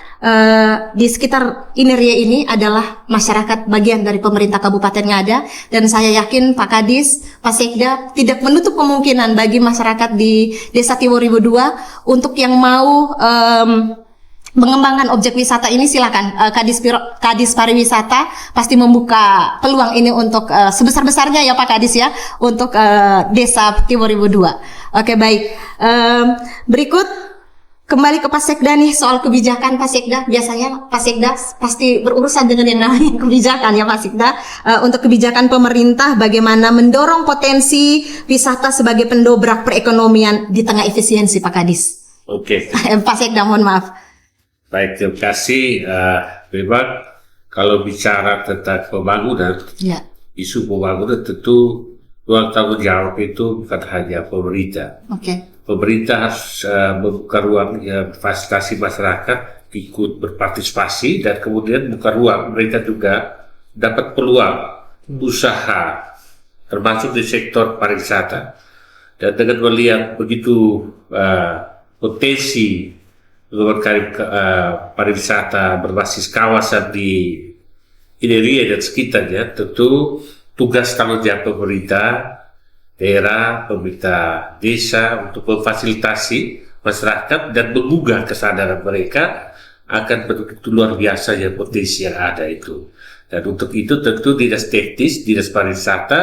Speaker 1: di sekitar Ineria ini adalah masyarakat bagian dari pemerintah Kabupaten Ngada, dan saya yakin Pak Kadis, Pak Sekda tidak menutup kemungkinan bagi masyarakat di Desa Tiworibo II untuk yang mau mengembangkan objek wisata ini. Silakan, Kadis Pariwisata pasti membuka peluang ini untuk sebesar-besarnya ya Pak Kadis ya, untuk Desa Tiworibo II. Oke, baik. Berikut kembali ke Pak Sekda nih, soal kebijakan Pak Sekda. Biasanya Pak Sekda pasti berurusan dengan yang namanya kebijakan ya Pak Sekda. Untuk kebijakan pemerintah bagaimana mendorong potensi wisata sebagai pendobrak perekonomian di tengah efisiensi Pak Kadis.
Speaker 2: Oke.
Speaker 1: Pak Sekda, mohon maaf.
Speaker 2: Baik, terima kasih. Memang kalau bicara tentang pembangunan,
Speaker 1: Ya.
Speaker 2: isu pembangunan tentu ruang tanggung jawab itu bukan hanya pemerintah.
Speaker 1: Oke.
Speaker 2: Pemerintah harus membuka ruang fasilitasi masyarakat ikut berpartisipasi, dan kemudian buka ruang mereka juga dapat peluang usaha termasuk di sektor pariwisata. Dan dengan melihat begitu potensi pariwisata berbasis kawasan di Ineria dan sekitarnya, tentu tugas tanggung jawab pemerintah daerah, pemerintah desa untuk memfasilitasi masyarakat dan menggugah kesadaran mereka akan begitu luar biasa ya potensi yang ada itu. Dan untuk itu tentu dinas teknis, dinas pariwisata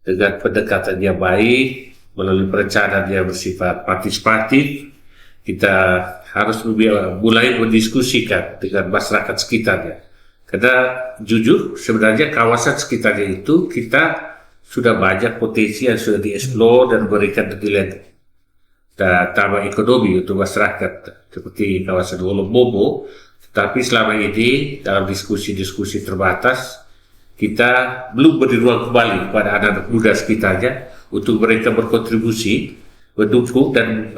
Speaker 2: dengan pendekatan yang baik melalui perencanaan yang bersifat partisipatif, kita harus mulai mendiskusikan dengan masyarakat sekitarnya. Karena jujur sebenarnya kawasan sekitarnya itu kita sudah banyak potensi yang sudah dieksplor dan memberikan nilai tambah ekonomi untuk masyarakat seperti kawasan Wolombobo. Tapi selama ini dalam diskusi-diskusi terbatas kita belum beri ruang kembali kepada anak-anak muda sekitarnya untuk mereka berkontribusi, mendukung dan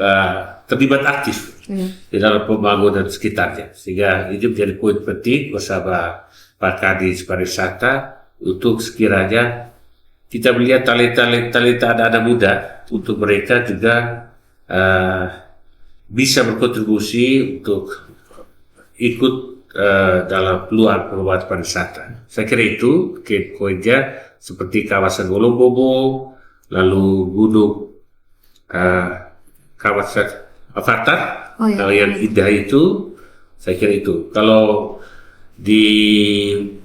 Speaker 2: terlibat aktif di dalam pembangunan sekitarnya. Sehingga ini menjadi poin penting bersama Pak Kadis Pariwisata untuk sekiranya kita melihat talenta anak-anak muda untuk mereka juga bisa berkontribusi untuk ikut dalam peluang pengembangan pariwisata. Saya kira itu poinnya, seperti kawasan Wolombobo, lalu gunung kawasan Avatar, yang indah itu, saya kira itu. Kalau di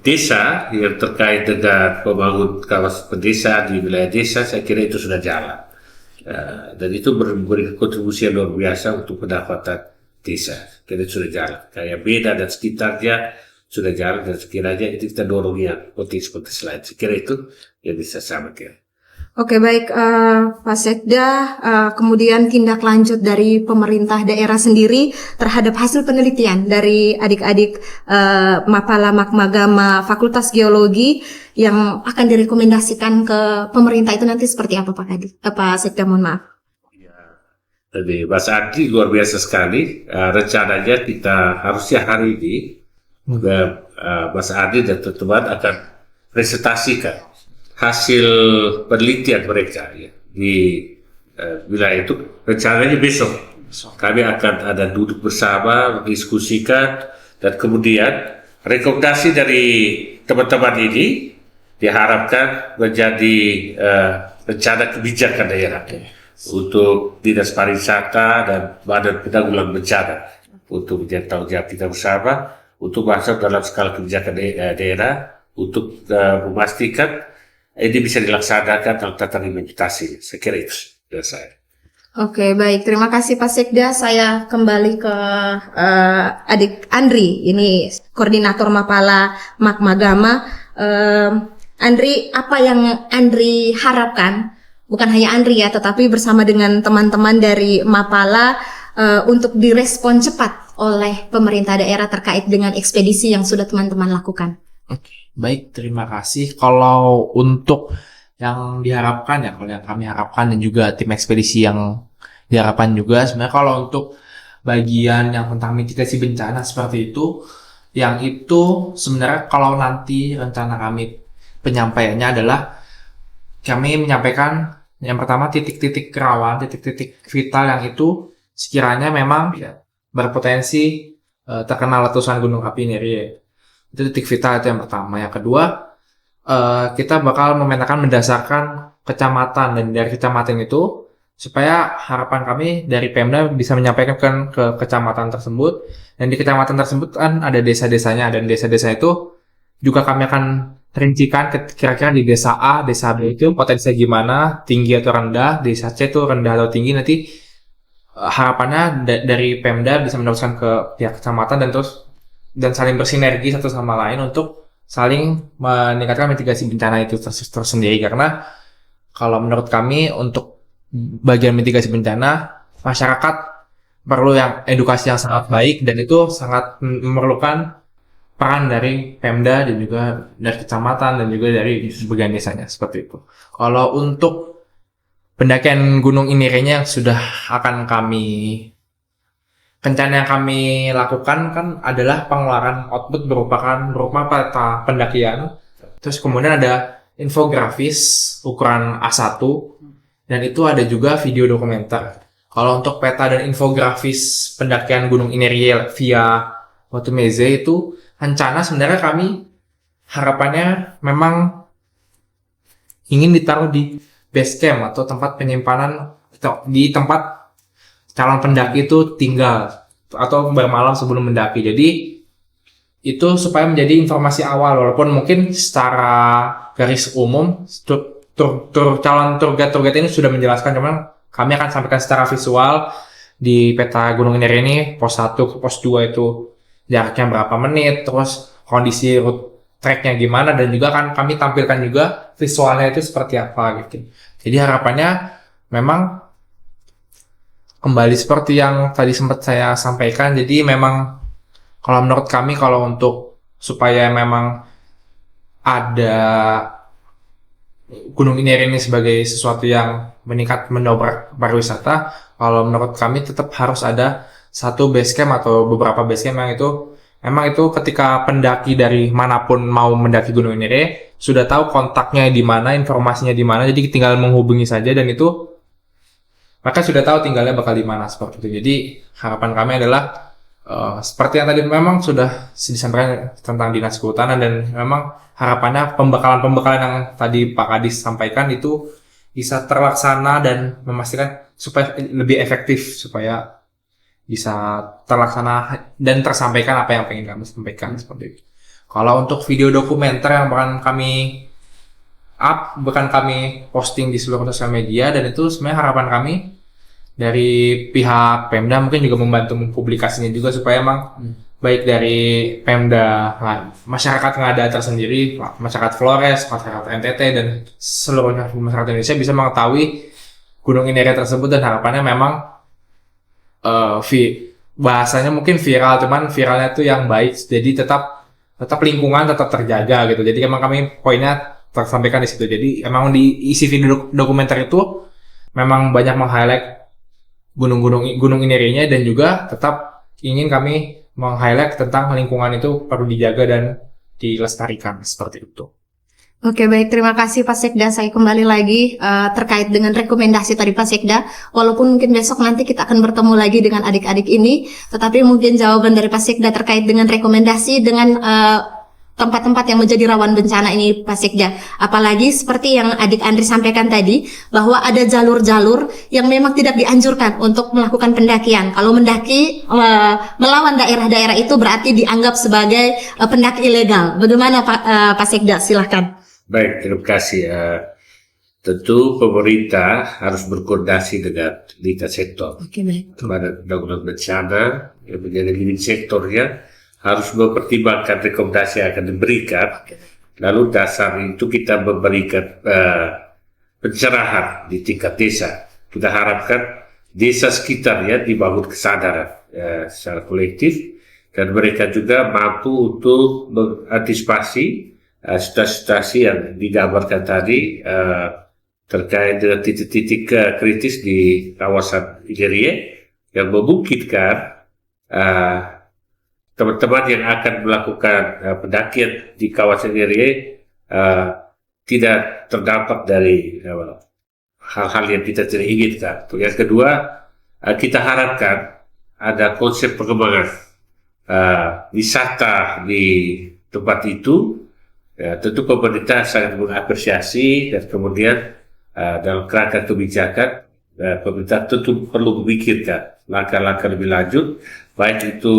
Speaker 2: desa yang terkait dengan pembangun kawasan pedesaan di wilayah desa, saya kira itu sudah jalan, dan itu memberi kontribusi yang luar biasa untuk pendapatan desa. Kira itu sudah jalan, kayak Beda dan sekitarnya sudah jalan, dan sekiranya itu kita dorong yang potensi lain. Saya kira itu yang bisa sama kira.
Speaker 1: Oke, baik, Pak Sekda, kemudian tindak lanjut dari pemerintah daerah sendiri terhadap hasil penelitian dari adik-adik Mapala Magma Fakultas Geologi yang akan direkomendasikan ke pemerintah itu nanti seperti apa Pak Sekda, mohon maaf.
Speaker 2: Jadi Mas Adi luar biasa sekali. Rencananya kita harusnya hari ini Mas Adi dan teman-teman akan presentasikan hasil penelitian mereka ya, di wilayah itu. Rencananya besok kami akan ada duduk bersama, mendiskusikan, dan kemudian rekomendasi dari teman-teman ini diharapkan menjadi rencana kebijakan daerah untuk Dinas Pariwisata dan Badan Penanggulangan Bencana untuk menjadi tanggung jawab kita bersama untuk masuk dalam skala kebijakan daerah untuk memastikan ini bisa dilaksanakan dalam tatanan implementasi. Saya kira itu dari saya.
Speaker 1: Oke, baik. Terima kasih Pak Sekda. Saya kembali ke adik Andri. Ini koordinator Mapala Magma. Andri, apa yang Andri harapkan? Bukan hanya Andri ya, tetapi bersama dengan teman-teman dari Mapala untuk direspon cepat oleh pemerintah daerah terkait dengan ekspedisi yang sudah teman-teman lakukan.
Speaker 3: Oke, baik, terima kasih. Kalau untuk yang diharapkan ya, kalau yang kami harapkan dan juga tim ekspedisi yang diharapkan juga, sebenarnya kalau untuk bagian yang tentang mitigasi bencana seperti itu, yang itu sebenarnya kalau nanti rencana kami penyampaiannya adalah kami menyampaikan yang pertama titik-titik rawan, titik-titik vital yang itu sekiranya memang berpotensi terkena letusan gunung api Neri. Itu titik vital itu yang pertama. Yang kedua, kita bakal memetakan berdasarkan kecamatan, dan dari kecamatan itu supaya harapan kami dari Pemda bisa menyampaikan ke kecamatan tersebut, dan di kecamatan tersebut kan ada desa-desanya, dan desa-desa itu juga kami akan rincikan kira-kira di desa A, desa B itu potensinya gimana, tinggi atau rendah, desa C itu rendah atau tinggi. Nanti harapannya dari Pemda bisa meneruskan ke pihak kecamatan dan saling bersinergi satu sama lain untuk saling meningkatkan mitigasi bencana itu tersendiri. Karena kalau menurut kami untuk bagian mitigasi bencana, masyarakat perlu yang edukasi yang sangat baik, dan itu sangat memerlukan peran dari Pemda dan juga dari kecamatan dan juga dari sebagian desanya, seperti itu. Kalau untuk pendakian Gunung Inirenya yang sudah akan rencana yang kami lakukan kan adalah pengeluaran output berupa peta pendakian, terus kemudian ada infografis ukuran A1, dan itu ada juga video dokumenter. Kalau untuk peta dan infografis pendakian Gunung Inerie via Batu Meze itu rencana sebenarnya kami harapannya memang ingin ditaruh di base camp atau tempat penyimpanan, di tempat calon pendaki itu tinggal atau bermalam sebelum mendaki. Jadi itu supaya menjadi informasi awal, walaupun mungkin secara garis umum calon tour guide ini sudah menjelaskan, cuman kami akan sampaikan secara visual di peta Gunung Inerie ini. Pos 1 ke pos 2 itu jaraknya berapa menit, terus kondisi route tracknya gimana, dan juga kan kami tampilkan juga visualnya itu seperti apa gitu. Jadi harapannya memang kembali seperti yang tadi sempat saya sampaikan. Jadi memang kalau menurut kami, kalau untuk supaya memang ada Gunung Inerie ini sebagai sesuatu yang mendobrak pariwisata, kalau menurut kami tetap harus ada satu base camp atau beberapa base camp yang itu memang itu ketika pendaki dari manapun mau mendaki Gunung Inerie sudah tahu kontaknya di mana, informasinya di mana, jadi tinggal menghubungi saja, dan itu mereka sudah tahu tinggalnya bakal di mana, seperti itu. Jadi harapan kami adalah seperti yang tadi memang sudah disampaikan tentang Dinas Kehutanan, dan memang harapannya pembekalan yang tadi Pak Kadis sampaikan itu bisa terlaksana dan memastikan supaya lebih efektif, supaya bisa terlaksana dan tersampaikan apa yang pengen kami sampaikan, seperti itu. Kalau untuk video dokumenter yang bahkan kami posting di seluruh sosial media, dan itu sebenarnya harapan kami dari pihak Pemda mungkin juga membantu mempublikasinya juga, supaya emang baik dari Pemda, masyarakat Ngada tersendiri, masyarakat Flores, masyarakat NTT, dan seluruhnya masyarakat Indonesia bisa mengetahui Gunung Inerie tersebut, dan harapannya memang bahasanya mungkin viral, cuman viralnya itu yang baik, jadi tetap lingkungan tetap terjaga gitu. Jadi emang kami poinnya tersampaikan di situ. Jadi emang di isi video dokumenter itu memang banyak meng-highlight Gunung Inerie-nya, dan juga tetap ingin kami meng-highlight tentang lingkungan itu perlu dijaga dan dilestarikan, seperti itu.
Speaker 1: Oke, baik. Terima kasih Pak Sekda. Saya kembali lagi terkait dengan rekomendasi tadi Pak Sekda. Walaupun mungkin besok nanti kita akan bertemu lagi dengan adik-adik ini, tetapi mungkin jawaban dari Pak Sekda terkait dengan rekomendasi dengan tempat-tempat yang menjadi rawan bencana ini Pak Sekda. Apalagi seperti yang adik Andri sampaikan tadi, bahwa ada jalur-jalur yang memang tidak dianjurkan untuk melakukan pendakian. Kalau mendaki melawan daerah-daerah itu berarti dianggap sebagai pendaki ilegal. Bagaimana Pak Sekda? Silahkan.
Speaker 2: Baik, terima kasih. Tentu pemerintah harus berkoordinasi dengan lintas sektor.
Speaker 1: Oke, baik.
Speaker 2: Kepada undang-undang bencana yang menjadi leading sektornya harus mempertimbangkan rekomendasi yang akan diberikan. Lalu dasar itu kita memberikan pencerahan di tingkat desa. Kita harapkan desa sekitarnya dibangun kesadaran secara kolektif dan mereka juga mampu untuk mengantisipasi situasi yang digambarkan tadi terkait dengan titik-titik kritis di kawasan Inerie yang memungkinkan teman-teman yang akan melakukan pendakian di kawasan Inerie tidak terdampak dari hal-hal yang kita tidak inginkan. Yang kedua, kita harapkan ada konsep pengembangan wisata di tempat itu. Ya, tentu pemerintah sangat mengapresiasi dan kemudian dalam kerangka kebijakan pemerintah tentu perlu memikirkan langkah-langkah lebih lanjut, baik itu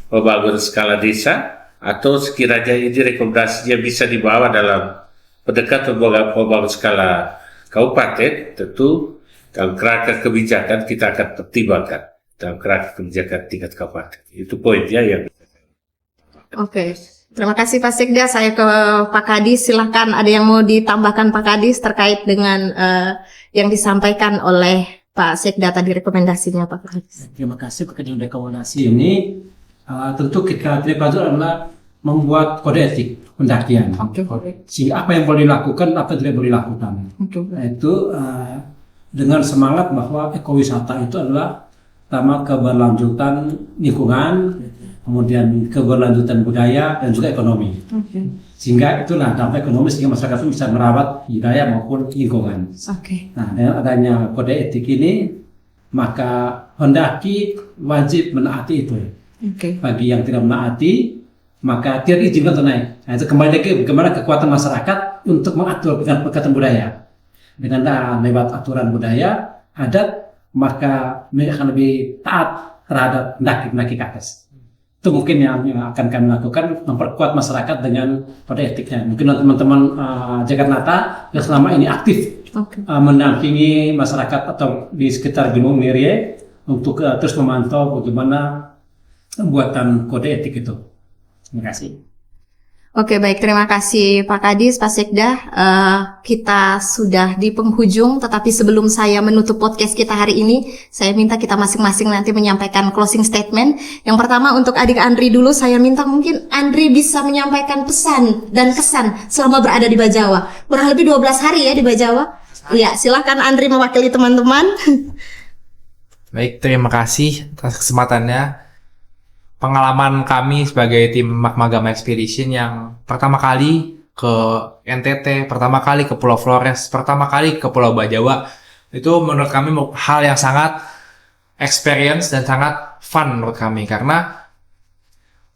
Speaker 2: pembangunan skala desa atau sekiranya ini rekomendasinya bisa dibawa dalam pendekatan pembangunan skala kabupaten. Tentu dalam kerangka kebijakan kita akan pertimbangkan dalam kerangka kebijakan tingkat kabupaten. Itu poinnya yang.
Speaker 1: Oke. Terima kasih Pak Sekda. Saya ke Pak Kadis. Silahkan ada yang mau ditambahkan Pak Kadis terkait dengan yang disampaikan oleh Pak Sekda tadi rekomendasinya Pak Kadis.
Speaker 4: Terima kasih terkait dengan rekomendasi ini. Tentu kita tidak adalah membuat kode etik pendakian. Sehingga apa yang boleh dilakukan, apa yang tidak boleh dilakukan. Itu dengan semangat bahwa ekowisata itu adalah pertama keberlanjutan lingkungan, kemudian keberlanjutan budaya dan juga ekonomi. Sehingga itulah dampak ekonomi sehingga masyarakat itu bisa merawat budaya maupun lingkungan. Nah, dengan adanya kode etik ini, maka pendaki wajib menaati itu. Bagi yang tidak menaati, maka tidak diizinkan untuk naik. Nah, itu kembali lagi bagaimana kekuatan masyarakat untuk mengatur perkatan budaya. Dengan lewat aturan budaya, adat, maka mereka akan lebih taat terhadap pendaki-pendaki ke atas. Itu mungkin yang akan kami lakukan, memperkuat masyarakat dengan kode etiknya. Mungkin teman-teman Jakarta yang selama ini aktif mendampingi masyarakat atau di sekitar Gunung Inerie untuk terus memantau bagaimana pembuatan kode etik itu. Terima kasih.
Speaker 1: Oke, baik. Terima kasih Pak Kadis, Pak Sekda. Kita sudah di penghujung, tetapi sebelum saya menutup podcast kita hari ini, saya minta kita masing-masing nanti menyampaikan closing statement. Yang pertama untuk adik Andri dulu, saya minta mungkin Andri bisa menyampaikan pesan dan kesan selama berada di Bajawa. Kurang lebih 12 hari ya di Bajawa. Iya, silakan Andri mewakili teman-teman.
Speaker 3: Baik, terima kasih atas kesempatannya. Pengalaman kami sebagai tim Magma Expedition yang pertama kali ke NTT, pertama kali ke Pulau Flores, pertama kali ke Pulau Bajawa, itu menurut kami hal yang sangat experience dan sangat fun menurut kami, karena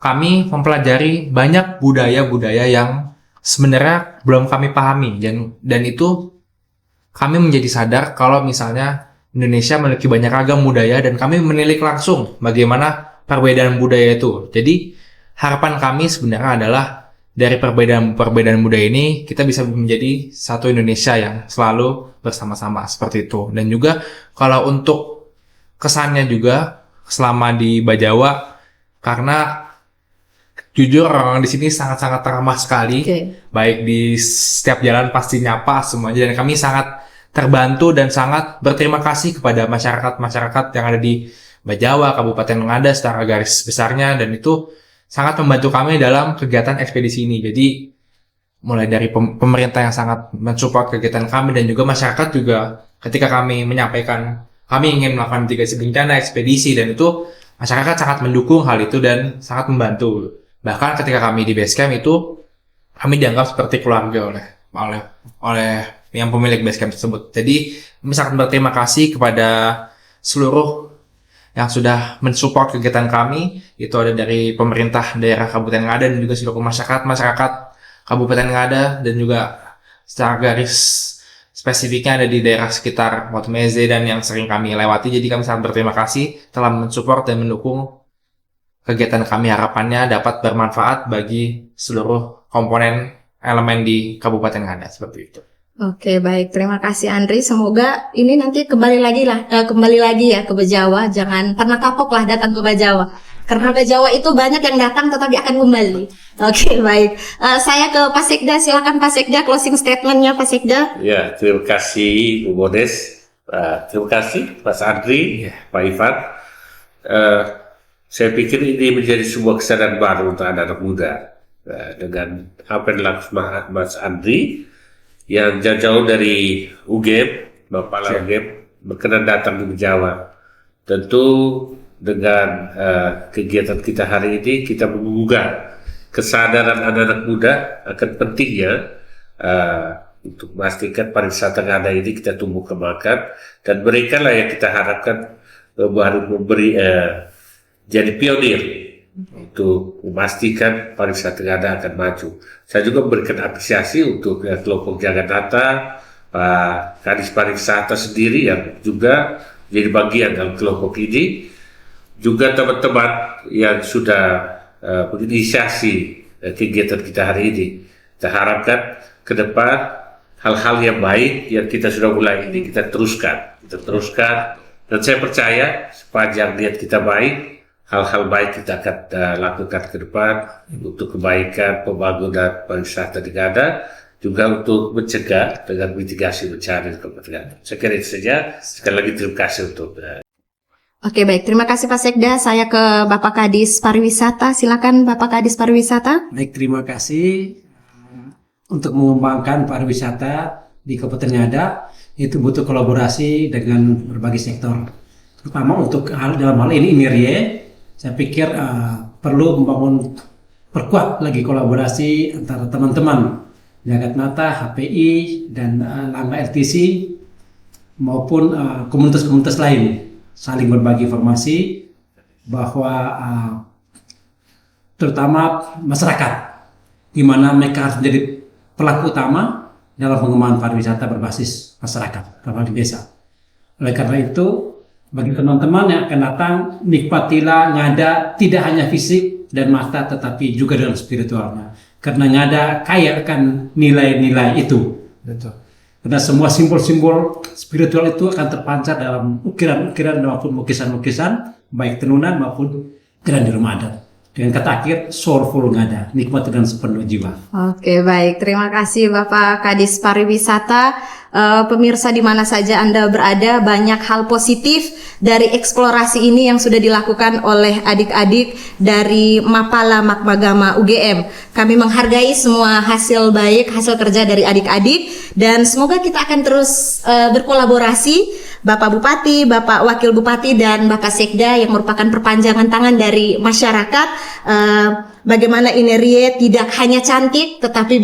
Speaker 3: kami mempelajari banyak budaya-budaya yang sebenarnya belum kami pahami, dan itu kami menjadi sadar kalau misalnya Indonesia memiliki banyak ragam budaya dan kami menilik langsung bagaimana perbedaan budaya itu. Jadi harapan kami sebenarnya adalah dari perbedaan budaya ini kita bisa menjadi satu Indonesia yang selalu bersama-sama seperti itu. Dan juga kalau untuk kesannya juga selama di Bajawa, karena jujur orang di sini sangat-sangat ramah sekali. Baik di setiap jalan pasti nyapa semuanya, dan kami sangat terbantu dan sangat berterima kasih kepada masyarakat yang ada di Bajawa, Kabupaten Ngada secara garis besarnya, dan itu sangat membantu kami dalam kegiatan ekspedisi ini. Jadi mulai dari pemerintah yang sangat mensupport kegiatan kami, dan juga masyarakat juga ketika kami menyampaikan kami ingin melakukan mitigasi bencana ekspedisi, dan itu masyarakat sangat mendukung hal itu dan sangat membantu. Bahkan ketika kami di base camp itu kami dianggap seperti keluarga oleh oleh yang pemilik basecamp tersebut. Jadi misalkan berterima kasih kepada seluruh yang sudah mensupport kegiatan kami, itu ada dari pemerintah daerah Kabupaten Ngada dan juga seluruh masyarakat Kabupaten Ngada, dan juga secara garis spesifiknya ada di daerah sekitar Motemeze dan yang sering kami lewati. Jadi kami sangat berterima kasih telah mensupport dan mendukung kegiatan kami. Harapannya dapat bermanfaat bagi seluruh komponen elemen di Kabupaten Ngada, seperti itu.
Speaker 1: Oke, baik. Terima kasih Andri. Semoga ini nanti kembali lagi ya ke Bejawa. Jangan pernah kapok lah datang ke Bejawa. Karena Bejawa itu banyak yang datang tetapi akan kembali. Oke, baik. Saya ke Pak Sekda. Silakan Pak Sekda, closing statement-nya Pak Sekda.
Speaker 2: Ya, terima kasih Bu Modes. Terima kasih Mas Andri, Pak Ivan. Saya pikir ini menjadi sebuah kesadaran baru untuk anak-anak muda. Dengan apa yang dilakukan Mas Andri, yang jauh-jauh dari UGM, Bapak UGM, berkenan datang di Jawa. Tentu dengan kegiatan kita hari ini, kita menggugah kesadaran anak-anak muda akan pentingnya untuk memastikan pariwisata Ngada ini kita tumbuh kembangkan, dan mereka lah yang kita harapkan baru memberi jadi pionir untuk memastikan pariwisata Ngada akan maju. Saya juga memberikan apresiasi untuk kelompok jaga data, Pak Kadis Pariwisata sendiri yang juga jadi bagian dalam kelompok ini, juga teman-teman yang sudah menginisiasi kegiatan kita hari ini. Kita harapkan ke depan hal-hal yang baik yang kita sudah mulai ini kita teruskan, dan saya percaya sepanjang niat kita baik, hal-hal baik kita akan lakukan ke depan untuk kebaikan pembangunan pariwisata di Ngada, juga untuk mencegah dengan mitigasi bencana di Kabupaten Ngada. Saya kira itu saja. Sekali lagi terima kasih untuk.
Speaker 1: Oke, baik. Terima kasih Pak Sekda. Saya ke Bapak Kadis Pariwisata. Silakan Bapak Kadis Pariwisata.
Speaker 4: Baik, terima kasih. Untuk mengembangkan pariwisata di Kabupaten Ngada itu butuh kolaborasi dengan berbagai sektor. Terutama untuk dalam hal ini INERIE, saya pikir perlu perkuat lagi kolaborasi antara teman-teman Jagat Mata, HPI, dan Langga RTC maupun komunitas-komunitas lain, saling berbagi informasi bahwa terutama masyarakat, di mana mereka harus menjadi pelaku utama dalam pengembangan pariwisata berbasis masyarakat, dalam di desa. Oleh karena itu, bagi teman-teman yang akan datang, nikmatilah Ngada tidak hanya fisik dan mata, tetapi juga dengan spiritualnya. Karena Ngada kaya akan nilai-nilai itu. Betul. Karena semua simbol-simbol spiritual itu akan terpancar dalam ukiran-ukiran maupun lukisan-lukisan, baik tenunan maupun ukiran di rumah adat. Dengan kata akhir, soulful Ngada, nikmati dengan sepenuh jiwa.
Speaker 1: Oke, baik. Terima kasih Bapak Kadis Pariwisata. Pemirsa di mana saja Anda berada, banyak hal positif dari eksplorasi ini yang sudah dilakukan oleh adik-adik dari Mapala Makmagama UGM. Kami menghargai semua hasil baik, hasil kerja dari adik-adik, dan semoga kita akan terus berkolaborasi. Bapak Bupati, Bapak Wakil Bupati, dan Bapak Sekda yang merupakan perpanjangan tangan dari masyarakat. Bagaimana INERIE tidak hanya cantik, tetapi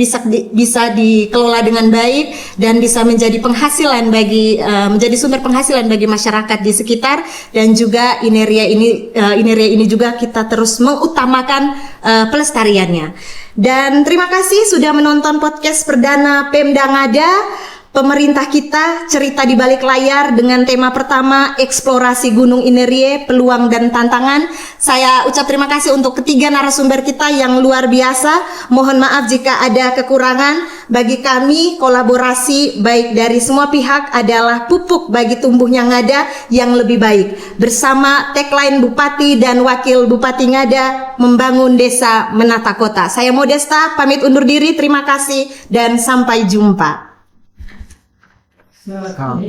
Speaker 1: bisa dikelola dengan baik dan bisa menjadi penghasilan menjadi sumber penghasilan bagi masyarakat di sekitar, dan juga INERIE ini juga kita terus mengutamakan pelestariannya. Dan terima kasih sudah menonton podcast perdana Pemda Ngada. Pemerintah kita, cerita di balik layar, dengan tema pertama, eksplorasi Gunung INERIE, peluang dan tantangan. Saya ucap terima kasih untuk ketiga narasumber kita yang luar biasa. Mohon maaf jika ada kekurangan. Bagi kami, kolaborasi baik dari semua pihak adalah pupuk bagi tumbuhnya Ngada yang lebih baik. Bersama tagline Bupati dan Wakil Bupati Ngada, membangun desa menata kota. Saya Modesta, pamit undur diri. Terima kasih dan sampai jumpa.
Speaker 3: Silakan.